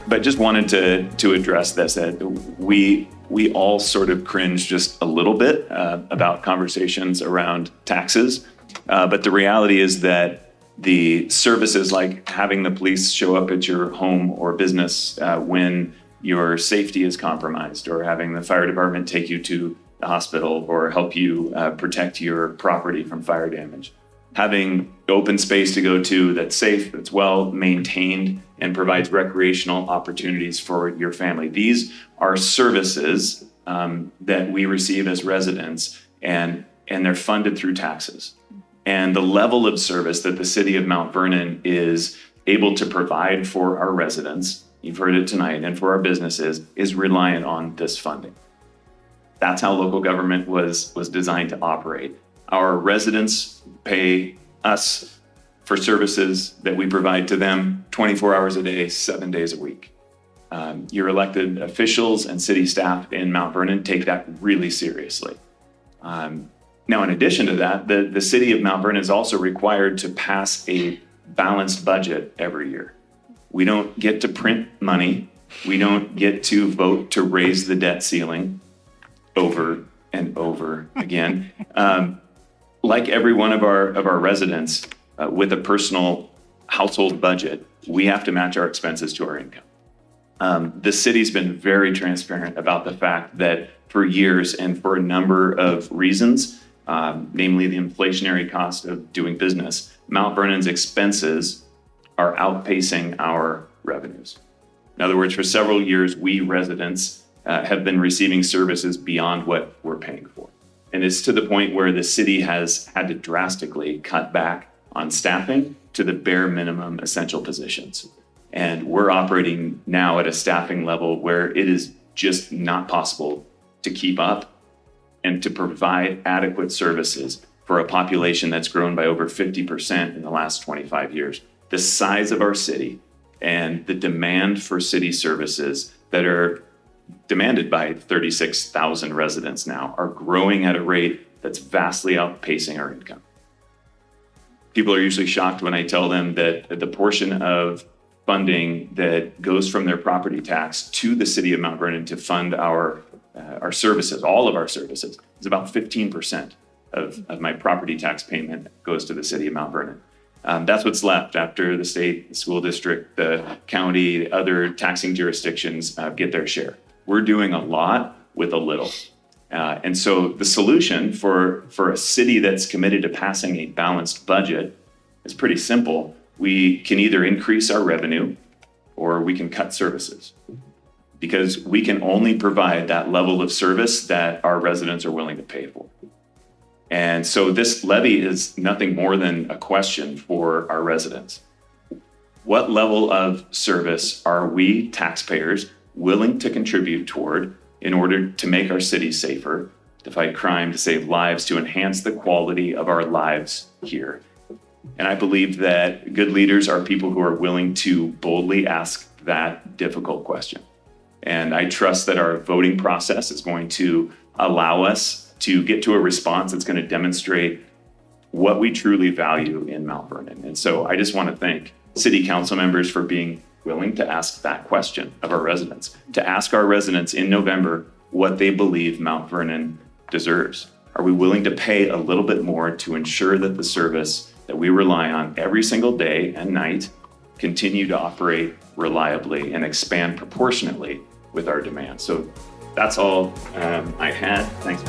But just wanted to address this, that we all sort of cringe just a little bit about conversations around taxes. But the reality is that the services like having the police show up at your home or business when your safety is compromised, or having the fire department take you to the hospital or help you protect your property from fire damage, having open space to go to that's safe, that's well maintained, and provides recreational opportunities for your family. These are services that we receive as residents, and they're funded through taxes. And the level of service that the city of Mount Vernon is able to provide for our residents, you've heard it tonight, and for our businesses, is reliant on this funding. That's how local government was designed to operate. Our residents pay us for services that we provide to them 24 hours a day, 7 days a week. Your elected officials and city staff in Mount Vernon take that really seriously. Now, in addition to that, the city of Mount Vernon is also required to pass a balanced budget every year. We don't get to print money. We don't get to vote to raise the debt ceiling over and over again. Like every one of our residents with a personal household budget, we have to match our expenses to our income. The city's been very transparent about the fact that for years and for a number of reasons, namely the inflationary cost of doing business, Mount Vernon's expenses are outpacing our revenues. In other words, for several years, we residents have been receiving services beyond what we're paying for. And it's to the point where the city has had to drastically cut back on staffing to the bare minimum essential positions. And we're operating now at a staffing level where it is just not possible to keep up and to provide adequate services for a population that's grown by over 50% in the last 25 years. The size of our city and the demand for city services that are demanded by 36,000 residents now are growing at a rate that's vastly outpacing our income. People are usually shocked when I tell them that the portion of funding that goes from their property tax to the city of Mount Vernon to fund our services, all of our services, is about 15% of my property tax payment goes to the city of Mount Vernon. That's what's left after the state, the school district, the county, the other taxing jurisdictions get their share. We're doing a lot with a little. And so the solution for a city that's committed to passing a balanced budget is pretty simple. We can either increase our revenue or we can cut services, because we can only provide that level of service that our residents are willing to pay for. And so this levy is nothing more than a question for our residents. What level of service are we taxpayers willing to contribute toward in order to make our city safer, to fight crime, to save lives, to enhance the quality of our lives here? And I believe that good leaders are people who are willing to boldly ask that difficult question. And I trust that our voting process is going to allow us to get to a response that's going to demonstrate what we truly value in Mount Vernon. And so I just want to thank city council members for being willing to ask that question of our residents, to ask our residents in November what they believe Mount Vernon deserves. Are we willing to pay a little bit more to ensure that the service that we rely on every single day and night continue to operate reliably and expand proportionately with our demand? So that's all I had. Thanks.